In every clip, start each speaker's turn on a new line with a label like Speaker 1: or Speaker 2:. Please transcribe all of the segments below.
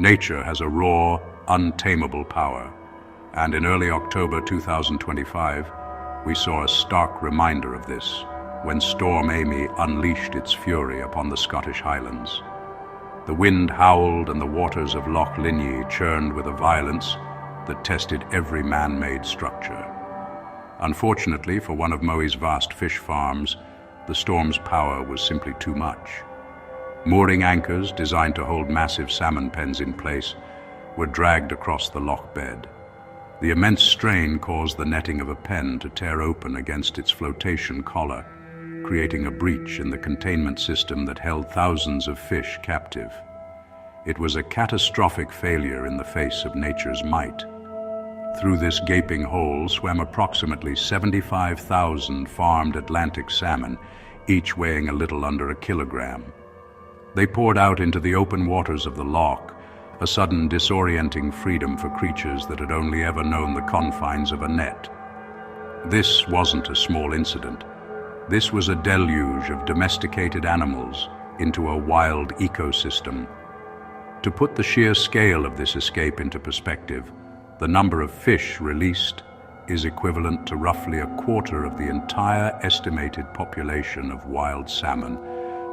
Speaker 1: Nature has a raw, untamable power, and in early October 2025, we saw a stark reminder of this when Storm Amy unleashed its fury upon the Scottish Highlands. The wind howled and the waters of Loch Linnhe churned with a violence that tested every man-made structure. Unfortunately for one of Mowi's vast fish farms, the storm's power was simply too much. Mooring anchors designed to hold massive salmon pens in place were dragged across the loch bed. The immense strain caused the netting of a pen to tear open against its flotation collar, creating a breach in the containment system that held thousands of fish captive. It was a catastrophic failure in the face of nature's might. Through this gaping hole swam approximately 75,000 farmed Atlantic salmon, each weighing a little under a kilogram. They poured out into the open waters of the loch, a sudden disorienting freedom for creatures that had only ever known the confines of a net. This wasn't a small incident. This was a deluge of domesticated animals into a wild ecosystem. To put the sheer scale of this escape into perspective, the number of fish released is equivalent to roughly a quarter of the entire estimated population of wild salmon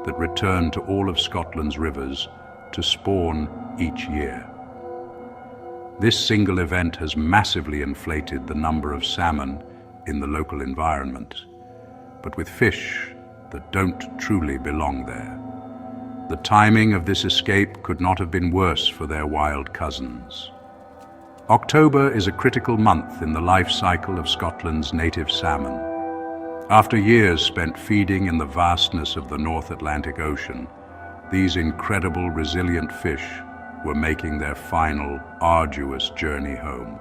Speaker 1: that return to all of Scotland's rivers to spawn each year. This single event has massively inflated the number of salmon in the local environment, but with fish that don't truly belong there. The timing of this escape could not have been worse for their wild cousins. October is a critical month in the life cycle of Scotland's native salmon. After years spent feeding in the vastness of the North Atlantic Ocean, these incredible, resilient fish were making their final, arduous journey home.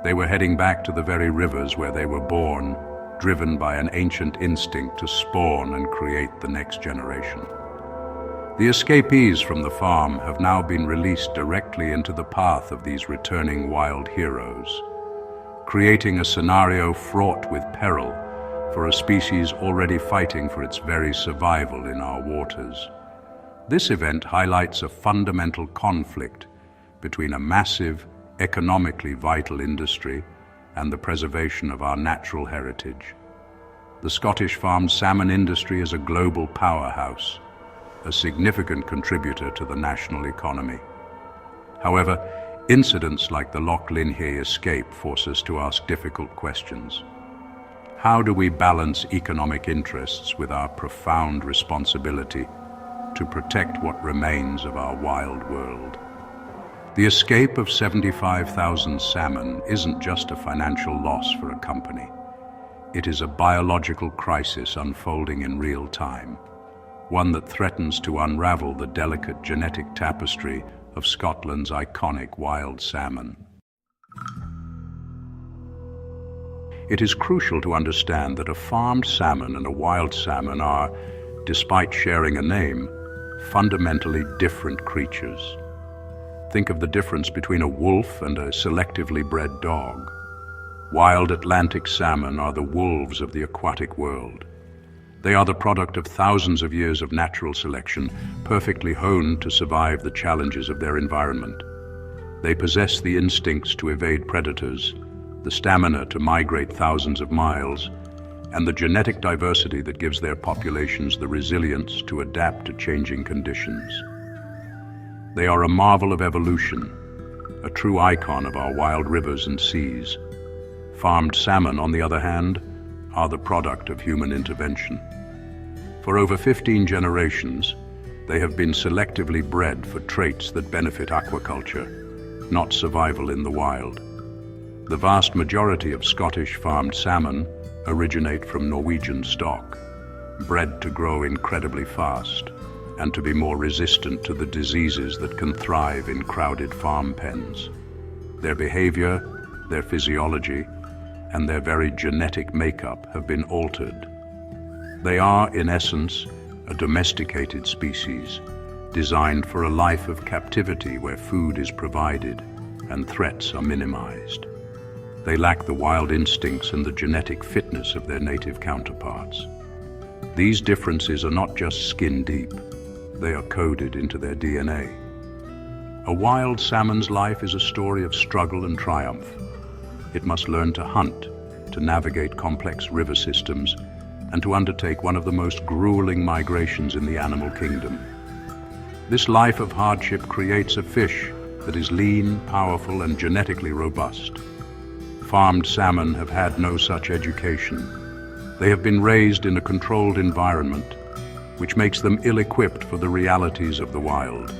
Speaker 1: They were heading back to the very rivers where they were born, driven by an ancient instinct to spawn and create the next generation. The escapees from the farm have now been released directly into the path of these returning wild heroes, creating a scenario fraught with peril for a species already fighting for its very survival in our waters. This event highlights a fundamental conflict between a massive, economically vital industry and the preservation of our natural heritage. The Scottish farmed salmon industry is a global powerhouse, a significant contributor to the national economy. However, incidents like the Loch Linnhe escape force us to ask difficult questions. How do we balance economic interests with our profound responsibility to protect what remains of our wild world? The escape of 75,000 salmon isn't just a financial loss for a company. It is a biological crisis unfolding in real time, one that threatens to unravel the delicate genetic tapestry of Scotland's iconic wild salmon. It is crucial to understand that a farmed salmon and a wild salmon are, despite sharing a name, fundamentally different creatures. Think of the difference between a wolf and a selectively bred dog. Wild Atlantic salmon are the wolves of the aquatic world. They are the product of thousands of years of natural selection, perfectly honed to survive the challenges of their environment. They possess the instincts to evade predators, the stamina to migrate thousands of miles, and the genetic diversity that gives their populations the resilience to adapt to changing conditions. They are a marvel of evolution, a true icon of our wild rivers and seas. Farmed salmon, on the other hand, are the product of human intervention. For over 15 generations, they have been selectively bred for traits that benefit aquaculture, not survival in the wild. The vast majority of Scottish farmed salmon originate from Norwegian stock, bred to grow incredibly fast and to be more resistant to the diseases that can thrive in crowded farm pens. Their behavior, their physiology, and their very genetic makeup have been altered. They are, in essence, a domesticated species, designed for a life of captivity where food is provided and threats are minimized. They lack the wild instincts and the genetic fitness of their native counterparts. These differences are not just skin deep, they are coded into their DNA. A wild salmon's life is a story of struggle and triumph. It must learn to hunt, to navigate complex river systems, and to undertake one of the most grueling migrations in the animal kingdom. This life of hardship creates a fish that is lean, powerful, and genetically robust. Farmed salmon have had no such education. They have been raised in a controlled environment, which makes them ill-equipped for the realities of the wild.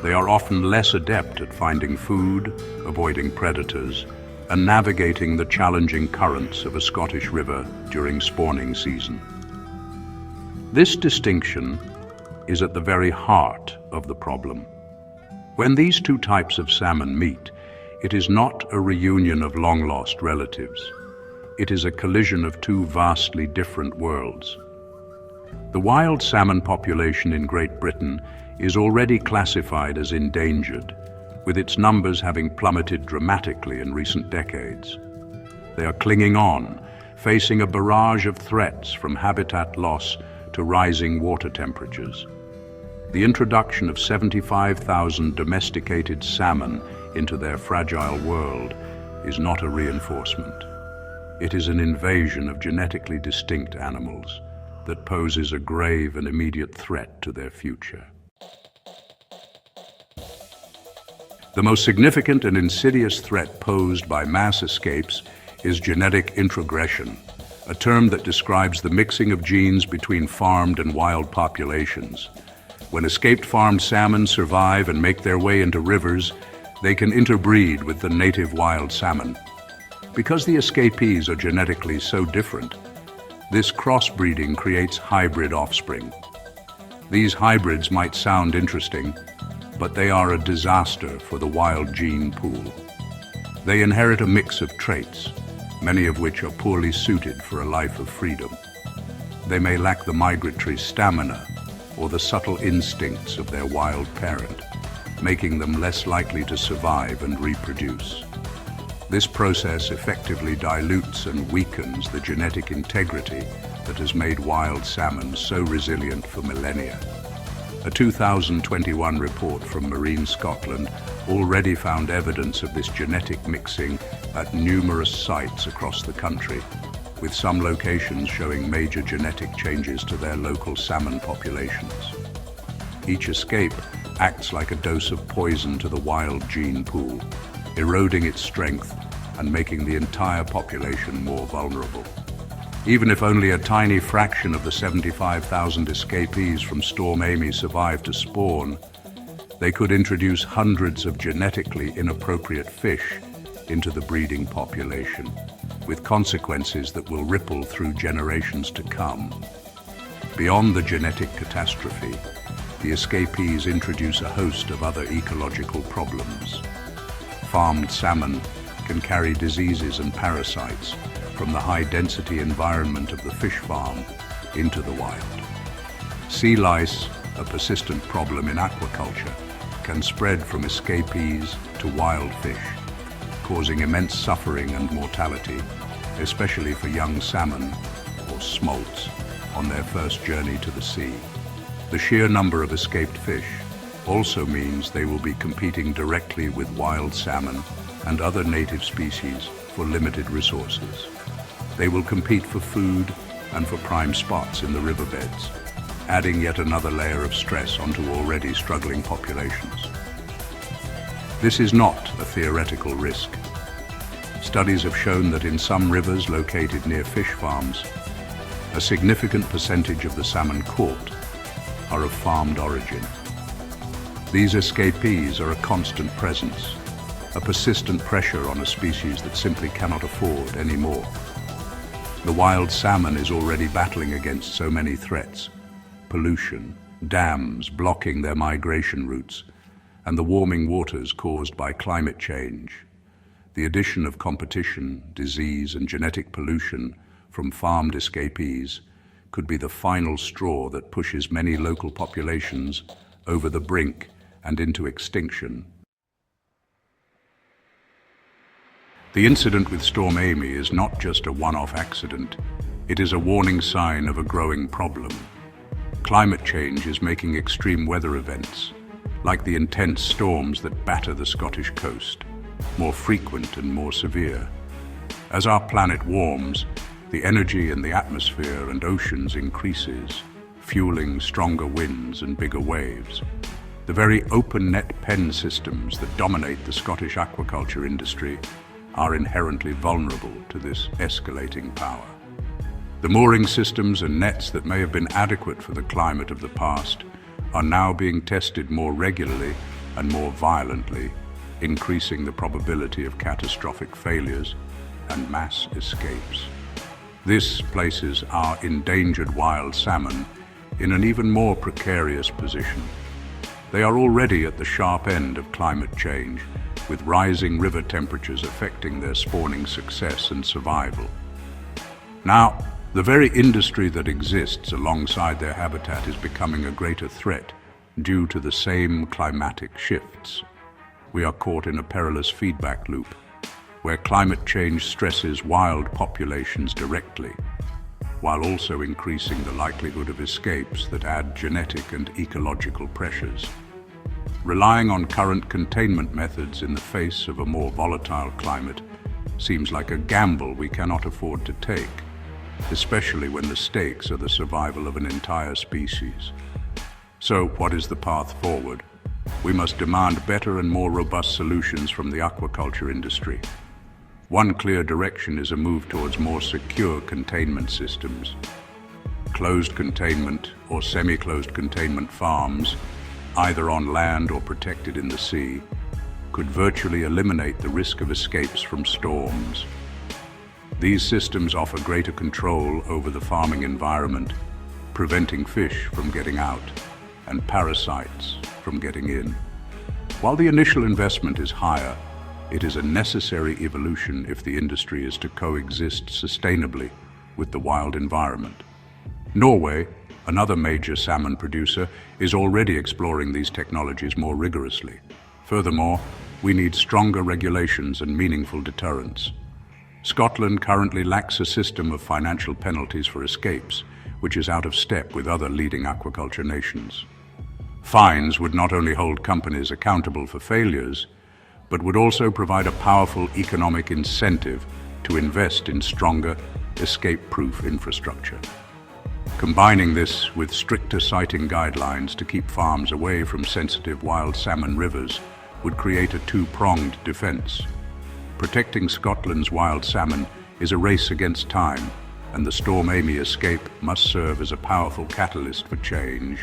Speaker 1: They are often less adept at finding food, avoiding predators, and navigating the challenging currents of a Scottish river during spawning season. This distinction is at the very heart of the problem. When these two types of salmon meet, it is not a reunion of long-lost relatives. It is a collision of two vastly different worlds. The wild salmon population in Great Britain is already classified as endangered, with its numbers having plummeted dramatically in recent decades. They are clinging on, facing a barrage of threats from habitat loss to rising water temperatures. The introduction of 75,000 domesticated salmon into their fragile world is not a reinforcement. It is an invasion of genetically distinct animals that poses a grave and immediate threat to their future. The most significant and insidious threat posed by mass escapes is genetic introgression, a term that describes the mixing of genes between farmed and wild populations. When escaped farmed salmon survive and make their way into rivers, they can interbreed with the native wild salmon. Because the escapees are genetically so different, this crossbreeding creates hybrid offspring. These hybrids might sound interesting, but they are a disaster for the wild gene pool. They inherit a mix of traits, many of which are poorly suited for a life of freedom. They may lack the migratory stamina or the subtle instincts of their wild parent, making them less likely to survive and reproduce. This process effectively dilutes and weakens the genetic integrity that has made wild salmon so resilient for millennia. A 2021 report from Marine Scotland already found evidence of this genetic mixing at numerous sites across the country, with some locations showing major genetic changes to their local salmon populations. Each escape acts like a dose of poison to the wild gene pool, eroding its strength and making the entire population more vulnerable. Even if only a tiny fraction of the 75,000 escapees from Storm Amy survive to spawn, they could introduce hundreds of genetically inappropriate fish into the breeding population, with consequences that will ripple through generations to come. Beyond the genetic catastrophe, the escapees introduce a host of other ecological problems. Farmed salmon can carry diseases and parasites from the high-density environment of the fish farm into the wild. Sea lice, a persistent problem in aquaculture, can spread from escapees to wild fish, causing immense suffering and mortality, especially for young salmon, or smolts, on their first journey to the sea. The sheer number of escaped fish also means they will be competing directly with wild salmon and other native species for limited resources. They will compete for food and for prime spots in the riverbeds, adding yet another layer of stress onto already struggling populations. This is not a theoretical risk. Studies have shown that in some rivers located near fish farms, a significant percentage of the salmon caught are of farmed origin. These escapees are a constant presence, a persistent pressure on a species that simply cannot afford any more. The wild salmon is already battling against so many threats: pollution, dams blocking their migration routes, and the warming waters caused by climate change. The addition of competition, disease, and genetic pollution from farmed escapees could be the final straw that pushes many local populations over the brink and into extinction. The incident with Storm Amy is not just a one-off accident. It is a warning sign of a growing problem. Climate change is making extreme weather events, like the intense storms that batter the Scottish coast, more frequent and more severe. As our planet warms, the energy in the atmosphere and oceans increases, fueling stronger winds and bigger waves. The very open net pen systems that dominate the Scottish aquaculture industry are inherently vulnerable to this escalating power. The mooring systems and nets that may have been adequate for the climate of the past are now being tested more regularly and more violently, increasing the probability of catastrophic failures and mass escapes. This places our endangered wild salmon in an even more precarious position. They are already at the sharp end of climate change, with rising river temperatures affecting their spawning success and survival. Now, the very industry that exists alongside their habitat is becoming a greater threat due to the same climatic shifts. We are caught in a perilous feedback loop, where climate change stresses wild populations directly, while also increasing the likelihood of escapes that add genetic and ecological pressures. Relying on current containment methods in the face of a more volatile climate seems like a gamble we cannot afford to take, especially when the stakes are the survival of an entire species. So, what is the path forward? We must demand better and more robust solutions from the aquaculture industry. One clear direction is a move towards more secure containment systems. Closed containment or semi-closed containment farms, either on land or protected in the sea, could virtually eliminate the risk of escapes from storms. These systems offer greater control over the farming environment, preventing fish from getting out and parasites from getting in. While the initial investment is higher, it is a necessary evolution if the industry is to coexist sustainably with the wild environment. Norway, another major salmon producer, is already exploring these technologies more rigorously. Furthermore, we need stronger regulations and meaningful deterrents. Scotland currently lacks a system of financial penalties for escapes, which is out of step with other leading aquaculture nations. Fines would not only hold companies accountable for failures, but would also provide a powerful economic incentive to invest in stronger, escape-proof infrastructure. Combining this with stricter sighting guidelines to keep farms away from sensitive wild salmon rivers would create a two-pronged defense. Protecting Scotland's wild salmon is a race against time, and the Storm Amy escape must serve as a powerful catalyst for change,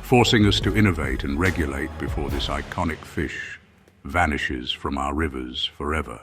Speaker 1: forcing us to innovate and regulate before this iconic fish vanishes from our rivers forever.